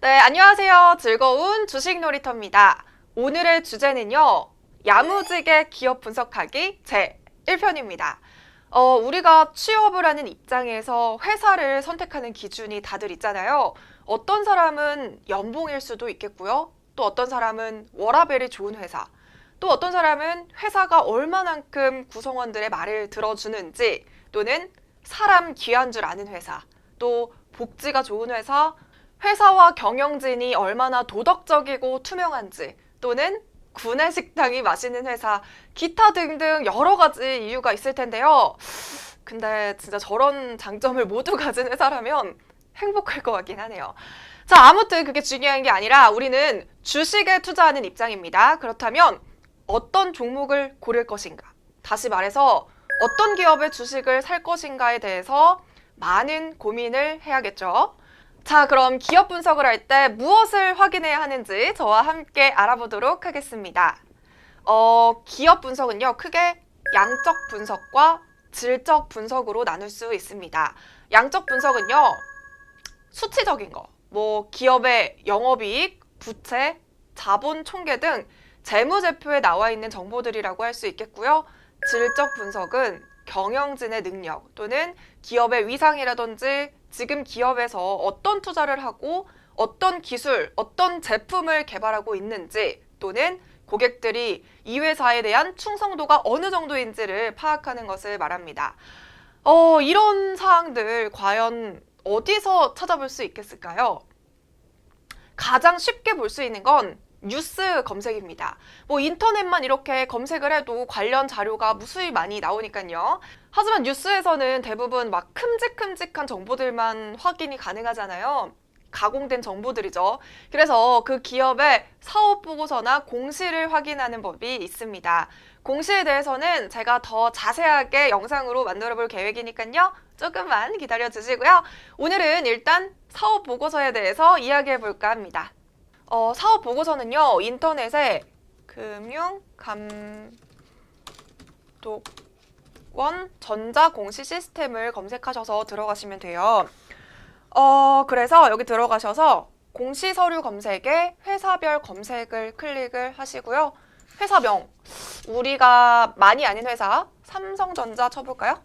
네, 안녕하세요. 즐거운 주식 놀이터입니다. 오늘의 주제는요, 야무지게 기업 분석하기 제 1편입니다. 우리가 취업을 하는 입장에서 회사를 선택하는 기준이 다들 있잖아요. 어떤 사람은 연봉일 수도 있겠고요. 또 어떤 사람은 워라밸이 좋은 회사. 또 어떤 사람은 회사가 얼마만큼 구성원들의 말을 들어주는지, 또는 사람 귀한 줄 아는 회사, 또 복지가 좋은 회사, 회사와 경영진이 얼마나 도덕적이고 투명한지, 또는 구내식당이 맛있는 회사, 기타 등등 여러 가지 이유가 있을 텐데요. 근데 진짜 저런 장점을 모두 가진 회사라면 행복할 것 같긴 하네요. 자, 아무튼 그게 중요한 게 아니라 우리는 주식에 투자하는 입장입니다. 그렇다면 어떤 종목을 고를 것인가? 다시 말해서 어떤 기업의 주식을 살 것인가에 대해서 많은 고민을 해야겠죠. 자, 그럼 기업 분석을 할 때 무엇을 확인해야 하는지 저와 함께 알아보도록 하겠습니다. 기업 분석은요, 크게 양적 분석과 질적 분석으로 나눌 수 있습니다. 양적 분석은요, 수치적인 거, 기업의 영업이익, 부채, 자본 총계 등 재무제표에 나와 있는 정보들이라고 할 수 있겠고요. 질적 분석은 경영진의 능력 또는 기업의 위상이라든지 지금 기업에서 어떤 투자를 하고 어떤 기술, 어떤 제품을 개발하고 있는지 또는 고객들이 이 회사에 대한 충성도가 어느 정도인지를 파악하는 것을 말합니다. 이런 사항들 과연 어디서 찾아볼 수 있겠을까요? 가장 쉽게 볼 수 있는 건 뉴스 검색입니다. 인터넷만 이렇게 검색을 해도 관련 자료가 무수히 많이 나오니까요. 하지만 뉴스에서는 대부분 막 큼직큼직한 정보들만 확인이 가능하잖아요. 가공된 정보들이죠. 그래서 그 기업의 사업 보고서나 공시를 확인하는 법이 있습니다. 공시에 대해서는 제가 더 자세하게 영상으로 만들어 볼 계획이니까요. 조금만 기다려 주시고요. 오늘은 일단 사업 보고서에 대해서 이야기해 볼까 합니다. 사업 보고서는요, 인터넷에 금융감독원 전자공시 시스템을 검색하셔서 들어가시면 돼요. 그래서 여기 들어가셔서 공시서류 검색에 회사별 검색을 클릭을 하시고요. 회사명, 우리가 많이 아는 회사, 삼성전자 쳐볼까요?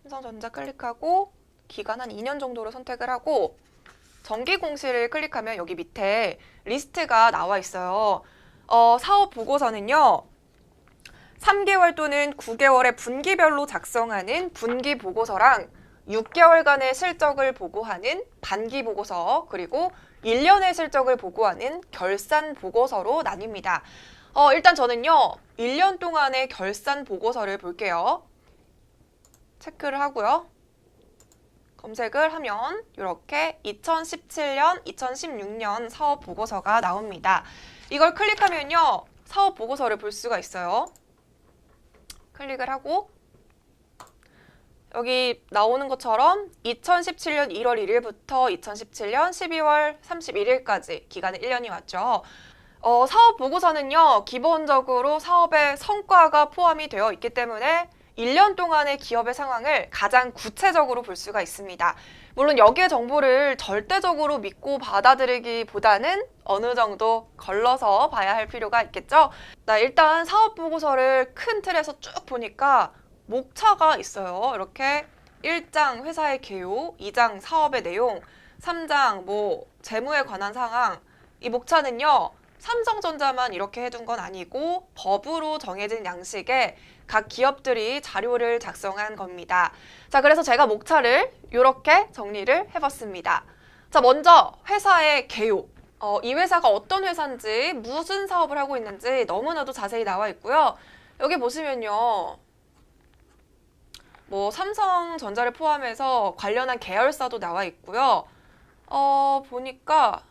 삼성전자 클릭하고 기간 한 2년 정도로 선택을 하고 정기공시를 클릭하면 여기 밑에 리스트가 나와 있어요. 사업 보고서는요, 3개월 또는 9개월의 분기별로 작성하는 분기 보고서랑 6개월간의 실적을 보고하는 반기 보고서, 그리고 1년의 실적을 보고하는 결산 보고서로 나뉩니다. 일단 저는요, 1년 동안의 결산 보고서를 볼게요. 체크를 하고요. 검색을 하면 이렇게 2017년, 2016년 사업 보고서가 나옵니다. 이걸 클릭하면요, 사업 보고서를 볼 수가 있어요. 클릭을 하고 여기 나오는 것처럼 2017년 1월 1일부터 2017년 12월 31일까지 기간은 1년이 맞죠. 사업 보고서는요, 기본적으로 사업의 성과가 포함이 되어 있기 때문에 1년 동안의 기업의 상황을 가장 구체적으로 볼 수가 있습니다. 물론 여기의 정보를 절대적으로 믿고 받아들이기보다는 어느 정도 걸러서 봐야 할 필요가 있겠죠. 일단 사업 보고서를 큰 틀에서 쭉 보니까 목차가 있어요. 이렇게 1장 회사의 개요, 2장 사업의 내용, 3장 재무에 관한 상황. 이 목차는요, 삼성전자만 이렇게 해둔 건 아니고 법으로 정해진 양식에 각 기업들이 자료를 작성한 겁니다. 자, 그래서 제가 목차를 이렇게 정리를 해봤습니다. 자, 먼저 회사의 개요. 이 회사가 어떤 회사인지, 무슨 사업을 하고 있는지 너무나도 자세히 나와 있고요. 여기 보시면요, 삼성전자를 포함해서 관련한 계열사도 나와 있고요. 보니까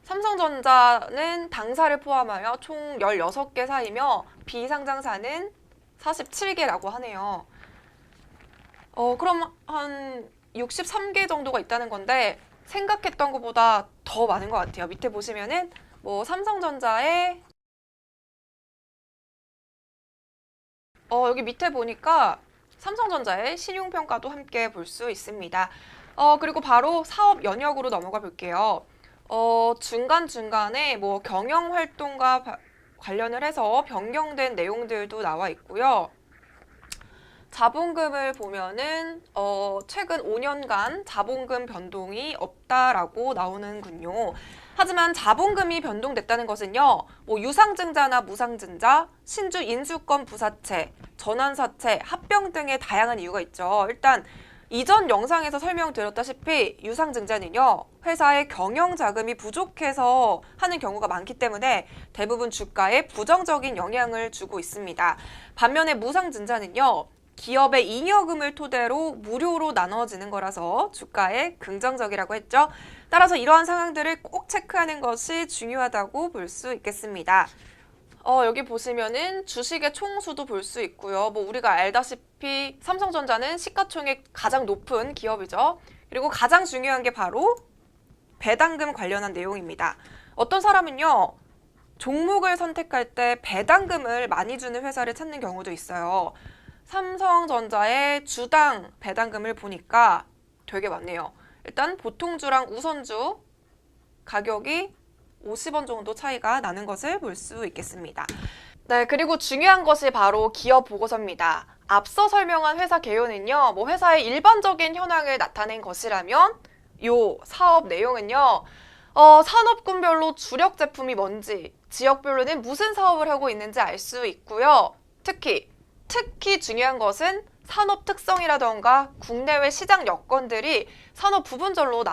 삼성전자는 당사를 포함하여 총 16개사이며 비상장사는 47개라고 하네요. 그럼 한 63개 정도가 있다는 건데 생각했던 것보다 더 많은 것 같아요. 밑에 보시면은 삼성전자의 여기 밑에 보니까 삼성전자의 신용평가도 함께 볼 수 있습니다. 그리고 바로 사업 연역으로 넘어가 볼게요. 중간중간에 뭐 경영 활동과 관련을 해서 변경된 내용들도 나와 있고요. 자본금을 보면은 최근 5년간 자본금 변동이 없다라고 나오는군요. 하지만 자본금이 변동됐다는 것은요, 뭐 유상증자나 무상증자, 신주 인수권 부사채, 전환사채, 합병 등의 다양한 이유가 있죠. 일단 이전 영상에서 설명드렸다시피 유상증자는요, 회사의 경영 자금이 부족해서 하는 경우가 많기 때문에 대부분 주가에 부정적인 영향을 주고 있습니다. 반면에 무상증자는요, 기업의 잉여금을 토대로 무료로 나눠지는 거라서 주가에 긍정적이라고 했죠. 따라서 이러한 상황들을 꼭 체크하는 것이 중요하다고 볼 수 있겠습니다. 여기 보시면은 주식의 총수도 볼 수 있고요. 뭐 우리가 알다시피 삼성전자는 시가총액 가장 높은 기업이죠. 그리고 가장 중요한 게 바로 배당금 관련한 내용입니다. 어떤 사람은요, 종목을 선택할 때 배당금을 많이 주는 회사를 찾는 경우도 있어요. 삼성전자의 주당 배당금을 보니까 되게 많네요. 일단 보통주랑 우선주 가격이 50원 정도 차이가 나는 것을 볼 수 있겠습니다. 네, 그리고 중요한 것이 바로 기업 보고서입니다. 앞서 설명한 회사 개요는요, 뭐 회사의 일반적인 현황을 나타낸 것이라면 요 사업 내용은요, 산업군별로 주력 제품이 뭔지, 지역별로는 무슨 사업을 하고 있는지 알 수 있고요. 특히 중요한 것은 산업 특성이라던가 국내외 시장 여건들이 산업 부분별로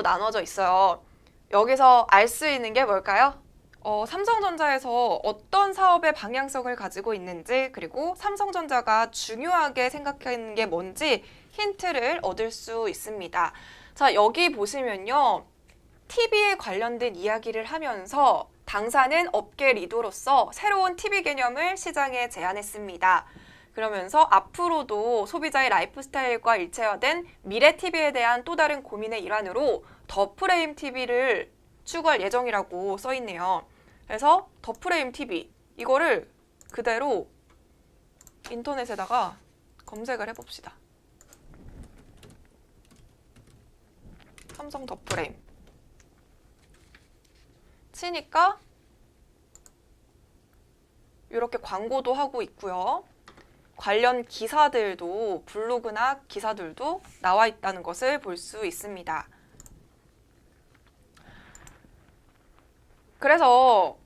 나눠져 있어요. 여기서 알 수 있는 게 뭘까요? 삼성전자에서 어떤 사업의 방향성을 가지고 있는지, 그리고 삼성전자가 중요하게 생각하는 게 뭔지 힌트를 얻을 수 있습니다. 자, 여기 보시면요, TV에 관련된 이야기를 하면서 당사는 업계 리더로서 새로운 TV 개념을 시장에 제안했습니다. 그러면서 앞으로도 소비자의 라이프 스타일과 일체화된 미래 TV에 대한 또 다른 고민의 일환으로 더 프레임 TV를 추구할 예정이라고 써 있네요. 그래서 더 프레임 TV, 이거를 그대로 인터넷에다가 검색을 해봅시다. 삼성 더 프레임 치니까 이렇게 광고도 하고 있고요. 관련 기사들도, 블로그나 기사들도 나와 있다는 것을 볼 수 있습니다. 그래서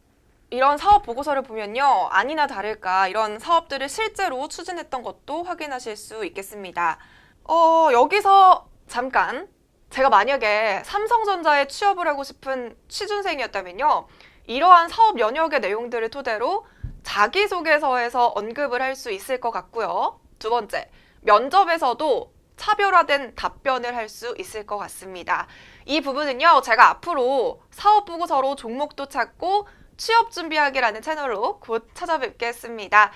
이런 사업 보고서를 보면요, 아니나 다를까 이런 사업들을 실제로 추진했던 것도 확인하실 수 있겠습니다. 여기서 잠깐, 제가 만약에 삼성전자에 취업을 하고 싶은 취준생이었다면요, 이러한 사업 연역의 내용들을 토대로 자기소개서에서 언급을 할 수 있을 것 같고요. 두 번째, 면접에서도 차별화된 답변을 할 수 있을 것 같습니다. 이 부분은요, 제가 앞으로 사업보고서로 종목도 찾고 취업 준비하기라는 채널로 곧 찾아뵙겠습니다.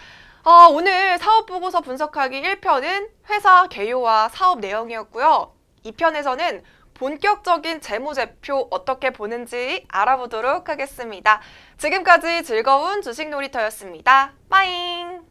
오늘 사업보고서 분석하기 1편은 회사 개요와 사업 내용이었고요. 2편에서는 본격적인 재무제표 어떻게 보는지 알아보도록 하겠습니다. 지금까지 즐거운 주식 놀이터였습니다. 빠잉!